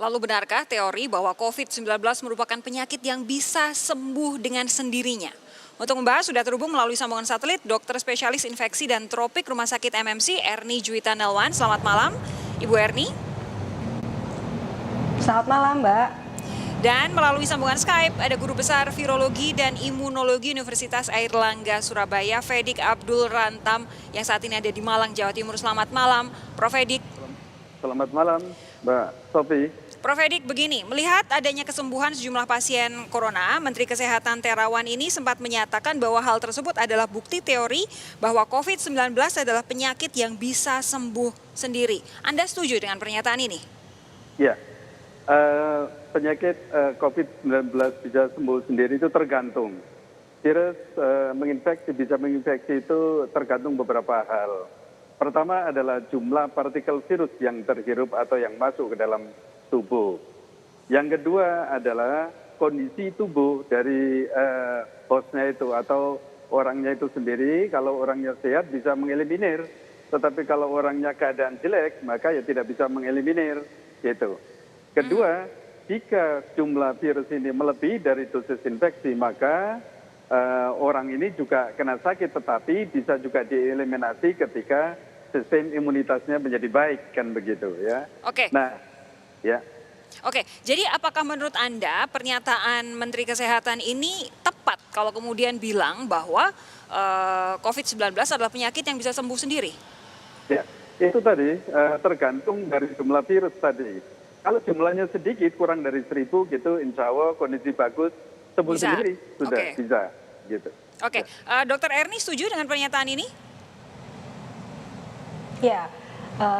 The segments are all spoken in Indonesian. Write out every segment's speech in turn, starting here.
Lalu benarkah teori bahwa COVID-19 merupakan penyakit yang bisa sembuh dengan sendirinya? Untuk membahas sudah terhubung melalui sambungan satelit dokter spesialis infeksi dan tropik Rumah Sakit MMC Erni Juwita Nelwan. Selamat malam, Ibu Erni. Selamat malam, Mbak. Dan melalui sambungan Skype ada Guru Besar Virologi dan Imunologi Universitas Airlangga Surabaya, Fedik Abdul Rantam, yang saat ini ada di Malang, Jawa Timur. Selamat malam, Prof. Fedik. Selamat malam, Mbak Sofi. Prof. Fedik, begini, melihat adanya kesembuhan sejumlah pasien corona, Menteri Kesehatan Terawan ini sempat menyatakan bahwa hal tersebut adalah bukti teori bahwa COVID-19 adalah penyakit yang bisa sembuh sendiri. Anda setuju dengan pernyataan ini? Ya, penyakit COVID-19 bisa sembuh sendiri itu tergantung. Virus bisa menginfeksi itu tergantung beberapa hal. Pertama adalah jumlah partikel virus yang terhirup atau yang masuk ke dalam tubuh. Yang kedua adalah kondisi tubuh dari hostnya itu atau orangnya itu sendiri. Kalau orangnya sehat bisa mengeliminir, tetapi kalau orangnya keadaan jelek maka ya tidak bisa mengeliminir. Gitu. Kedua, jika jumlah virus ini melebihi dari dosis infeksi maka orang ini juga kena sakit, tetapi bisa juga dieliminasi ketika sistem imunitasnya menjadi baik, kan begitu ya. Oke. Nah, ya. Oke, jadi apakah menurut Anda pernyataan Menteri Kesehatan ini tepat kalau kemudian bilang bahwa COVID-19 adalah penyakit yang bisa sembuh sendiri? Ya, itu tadi tergantung dari jumlah virus tadi. Kalau jumlahnya sedikit, kurang dari 1.000 gitu, insya Allah kondisi bagus, sembuh Bisa. sendiri, sudah Oke. bisa. Gitu. Oke, Dokter Erni setuju dengan pernyataan ini? Ya,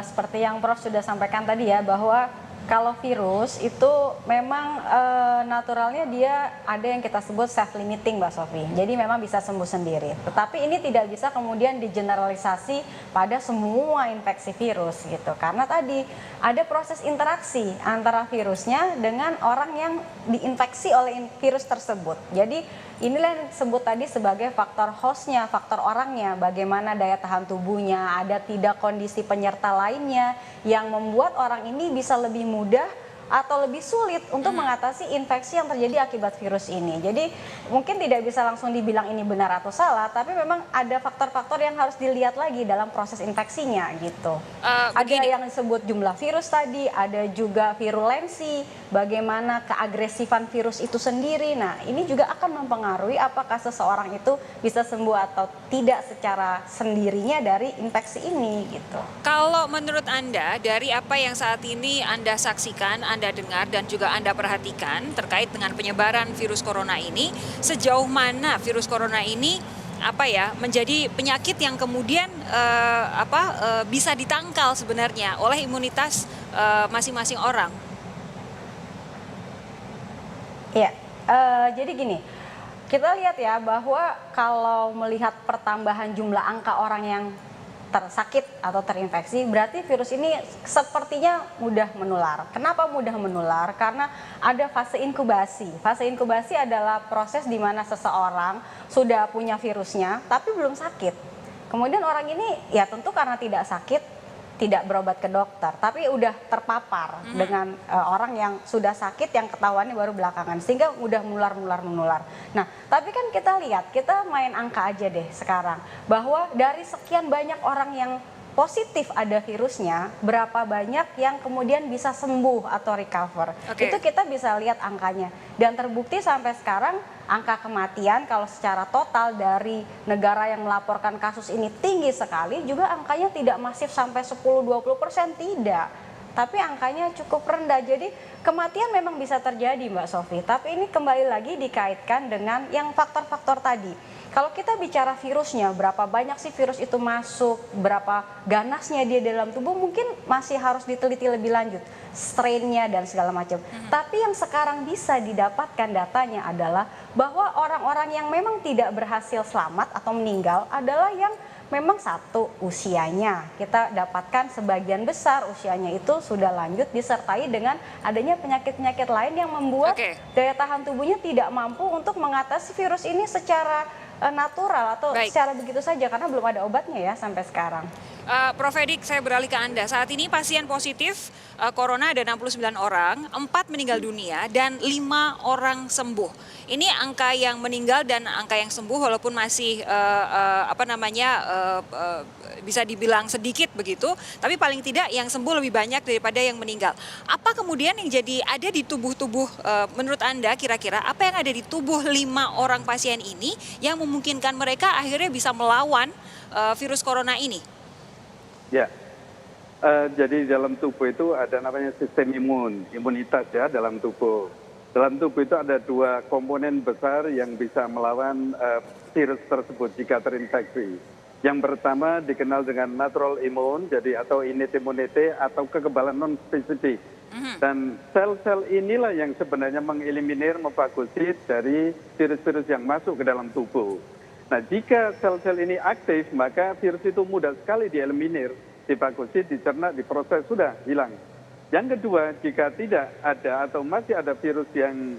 seperti yang Prof sudah sampaikan tadi ya, bahwa kalau virus itu memang naturalnya dia ada yang kita sebut self-limiting, Mbak Sofi. Jadi memang bisa sembuh sendiri. Tetapi ini tidak bisa kemudian digeneralisasi pada semua infeksi virus gitu. Karena tadi ada proses interaksi antara virusnya dengan orang yang diinfeksi oleh virus tersebut. Jadi inilah yang disebut tadi sebagai faktor hostnya, faktor orangnya, bagaimana daya tahan tubuhnya, ada tidak kondisi penyerta lainnya yang membuat orang ini bisa lebih mudah atau lebih sulit untuk mengatasi infeksi yang terjadi akibat virus ini. Jadi mungkin tidak bisa langsung dibilang ini benar atau salah, tapi memang ada faktor-faktor yang harus dilihat lagi dalam proses infeksinya gitu. Ada yang disebut jumlah virus tadi, ada juga virulensi, bagaimana keagresifan virus itu sendiri. Nah, ini juga akan mempengaruhi apakah seseorang itu bisa sembuh atau tidak secara sendirinya dari infeksi ini gitu. Kalau menurut Anda, dari apa yang saat ini Anda saksikan, Anda dengar dan juga Anda perhatikan terkait dengan penyebaran virus corona ini, sejauh mana virus corona ini menjadi penyakit yang kemudian bisa ditangkal sebenarnya oleh imunitas masing-masing orang? Ya, jadi gini, kita lihat ya bahwa kalau melihat pertambahan jumlah angka orang yang tersakit atau terinfeksi, berarti virus ini sepertinya mudah menular. Kenapa mudah menular? Karena ada fase inkubasi. Fase inkubasi adalah proses di mana seseorang sudah punya virusnya tapi belum sakit. Kemudian orang ini ya tentu karena tidak sakit, tidak berobat ke dokter, tapi udah terpapar dengan orang yang sudah sakit yang ketahuannya baru belakangan, sehingga mudah menular. Nah, tapi kan kita lihat, kita main angka aja deh sekarang, bahwa dari sekian banyak orang yang positif ada virusnya, berapa banyak yang kemudian bisa sembuh atau recover. Oke. Itu kita bisa lihat angkanya. Dan terbukti sampai sekarang angka kematian kalau secara total dari negara yang melaporkan kasus ini tinggi sekali, juga angkanya tidak masif sampai 10-20%, tidak. Tapi angkanya cukup rendah, jadi kematian memang bisa terjadi, Mbak Sofi. Tapi ini kembali lagi dikaitkan dengan yang faktor-faktor tadi. Kalau kita bicara virusnya, berapa banyak sih virus itu masuk, berapa ganasnya dia dalam tubuh, mungkin masih harus diteliti lebih lanjut, strainnya dan segala macam. Tapi yang sekarang bisa didapatkan datanya adalah bahwa orang-orang yang memang tidak berhasil selamat atau meninggal adalah yang memang satu, usianya. Kita dapatkan sebagian besar usianya itu sudah lanjut disertai dengan adanya penyakit-penyakit lain yang membuat daya tahan tubuhnya tidak mampu untuk mengatasi virus ini secara natural atau secara begitu saja karena belum ada obatnya ya sampai sekarang. Prof. Edik, saya beralih ke Anda. Saat ini pasien positif corona ada 69 orang, 4 meninggal dunia, dan 5 orang sembuh. Ini angka yang meninggal dan angka yang sembuh walaupun masih bisa dibilang sedikit begitu, tapi paling tidak yang sembuh lebih banyak daripada yang meninggal. Apa kemudian yang jadi ada di tubuh-tubuh, menurut Anda kira-kira apa yang ada di tubuh 5 orang pasien ini yang memungkinkan mereka akhirnya bisa melawan virus corona ini? Ya, jadi dalam tubuh itu ada namanya sistem imunitas ya dalam tubuh. Dalam tubuh itu ada 2 komponen besar yang bisa melawan virus tersebut jika terinfeksi. Yang pertama dikenal dengan natural immune, jadi atau innate immunity atau kekebalan non-spesifik. Dan sel-sel inilah yang sebenarnya mengeliminir, memfagosit dari virus-virus yang masuk ke dalam tubuh. Nah, jika sel-sel ini aktif, maka virus itu mudah sekali dieliminir, difagosit, dicerna, diproses, sudah hilang. Yang kedua, jika tidak ada atau masih ada virus yang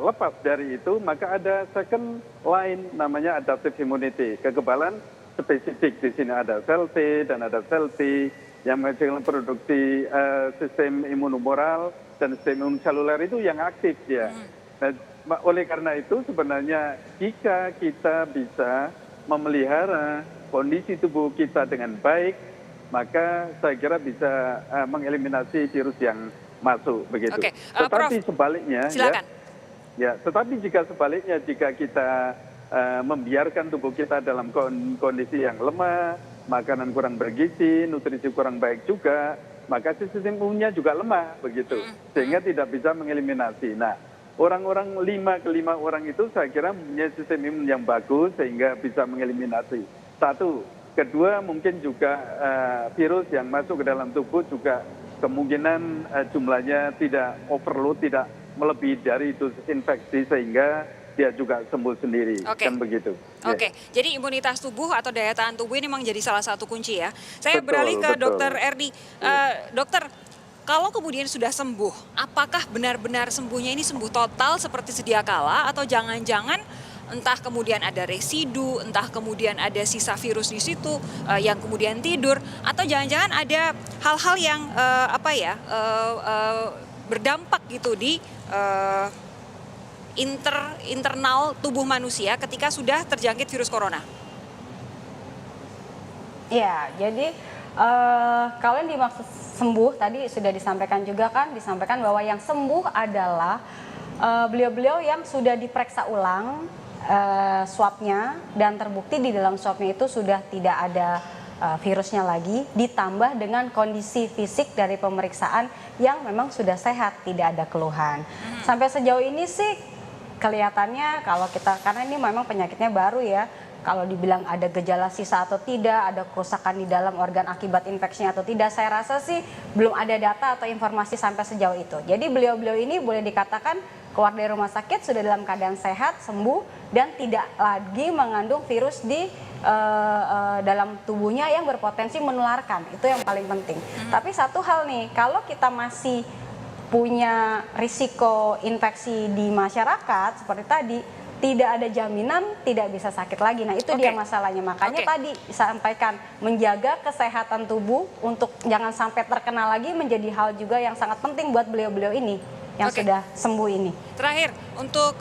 lepas dari itu, maka ada second line namanya adaptive immunity, kekebalan spesifik. Di sini ada sel T dan ada sel T yang menghasilkan produksi sistem imunomoral dan sistem imunseluler itu yang aktif ya. Nah, oleh karena itu sebenarnya jika kita bisa memelihara kondisi tubuh kita dengan baik, maka saya kira bisa mengeliminasi virus yang masuk begitu. Oke, Tetapi Prof, sebaliknya, silakan. tetapi jika sebaliknya jika kita membiarkan tubuh kita dalam kondisi yang lemah, makanan kurang bergizi, nutrisi kurang baik juga, maka sistem imunnya juga lemah begitu, sehingga tidak bisa mengeliminasi. Nah, orang-orang 5 orang itu saya kira mempunyai sistem imun yang bagus sehingga bisa mengeliminasi. Satu. Kedua, mungkin juga virus yang masuk ke dalam tubuh juga kemungkinan jumlahnya tidak overload, tidak melebihi dari dosis infeksi sehingga dia juga sembuh sendiri. Kan begitu. Oke, jadi imunitas tubuh atau daya tahan tubuh ini memang jadi salah satu kunci ya. Saya Betul, beralih ke betul. Dokter Erdi. Dokter, kalau kemudian sudah sembuh, apakah benar-benar sembuhnya ini sembuh total seperti sedia kala atau jangan-jangan entah kemudian ada residu, entah kemudian ada sisa virus di situ yang kemudian tidur, atau jangan-jangan ada hal-hal yang berdampak gitu di internal tubuh manusia ketika sudah terjangkit virus corona? Ya, jadi kalau yang dimaksud sembuh tadi sudah disampaikan juga kan, disampaikan bahwa yang sembuh adalah beliau-beliau yang sudah diperiksa ulang swabnya dan terbukti di dalam swabnya itu sudah tidak ada virusnya lagi, ditambah dengan kondisi fisik dari pemeriksaan yang memang sudah sehat, tidak ada keluhan. Sampai sejauh ini sih kelihatannya kalau kita, karena ini memang penyakitnya baru ya, kalau dibilang ada gejala sisa atau tidak, ada kerusakan di dalam organ akibat infeksinya atau tidak, saya rasa sih belum ada data atau informasi sampai sejauh itu. Jadi beliau-beliau ini boleh dikatakan keluar dari rumah sakit sudah dalam keadaan sehat, sembuh, dan tidak lagi mengandung virus di dalam tubuhnya yang berpotensi menularkan. Itu yang paling penting. Tapi satu hal nih, kalau kita masih punya risiko infeksi di masyarakat seperti tadi, tidak ada jaminan tidak bisa sakit lagi. Nah, itu dia masalahnya. Makanya tadi disampaikan menjaga kesehatan tubuh untuk jangan sampai terkena lagi menjadi hal juga yang sangat penting buat beliau-beliau ini yang sudah sembuh ini. Terakhir untuk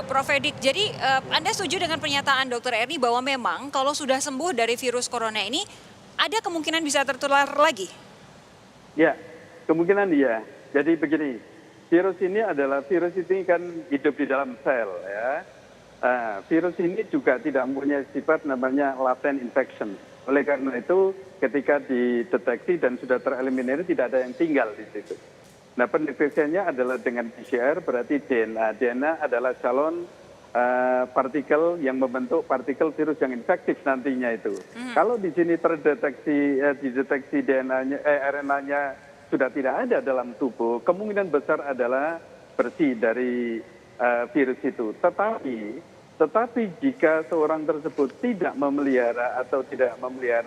Prof. Edik, jadi Anda setuju dengan pernyataan Dr. Erni bahwa memang kalau sudah sembuh dari virus corona ini ada kemungkinan bisa tertular lagi? Ya, kemungkinan iya. Jadi begini, virus ini kan hidup di dalam sel ya. Virus ini juga tidak mempunyai sifat namanya latent infection. Oleh karena itu ketika dideteksi dan sudah tereliminir tidak ada yang tinggal di situ. Nah, pendeteksiannya adalah dengan PCR, berarti DNA. DNA adalah calon partikel yang membentuk partikel virus yang infektif nantinya itu. Kalau di sini dideteksi DNA-nya, RNA-nya sudah tidak ada dalam tubuh, kemungkinan besar adalah bersih dari virus itu. Tetapi jika seorang tersebut tidak memelihara atau tidak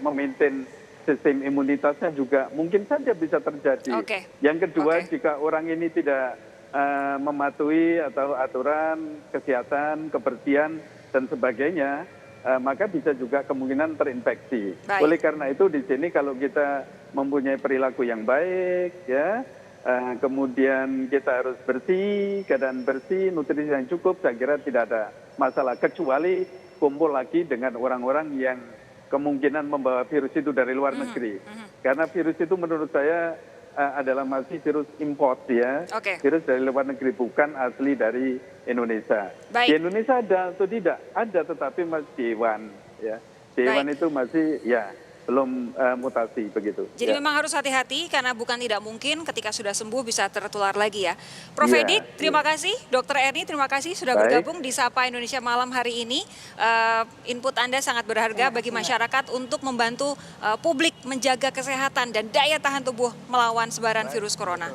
memaintain sistem imunitasnya juga mungkin saja bisa terjadi. Yang kedua, jika orang ini tidak mematuhi atau aturan kesehatan, kebersihan dan sebagainya, maka bisa juga kemungkinan terinfeksi. Baik. Oleh karena itu di sini kalau kita mempunyai perilaku yang baik, ya, kemudian kita harus bersih, keadaan bersih, nutrisi yang cukup, saya kira tidak ada masalah. Kecuali kumpul lagi dengan orang-orang yang kemungkinan membawa virus itu dari luar negeri. Karena virus itu menurut saya adalah masih virus import, ya. Oke. Virus dari luar negeri, bukan asli dari Indonesia. Baik. Di Indonesia ada atau tidak? Ada, tetapi masih di hewan, ya. Di hewan Baik. itu masih, ya, belum mutasi begitu. Jadi ya. memang harus hati-hati karena bukan tidak mungkin ketika sudah sembuh bisa tertular lagi ya. Prof. Iya, Edi, terima iya. kasih. Dr. Erni, terima kasih sudah Baik. bergabung di Sapa Indonesia Malam hari ini. Input Anda sangat berharga bagi masyarakat untuk membantu publik menjaga kesehatan dan daya tahan tubuh melawan sebaran virus corona.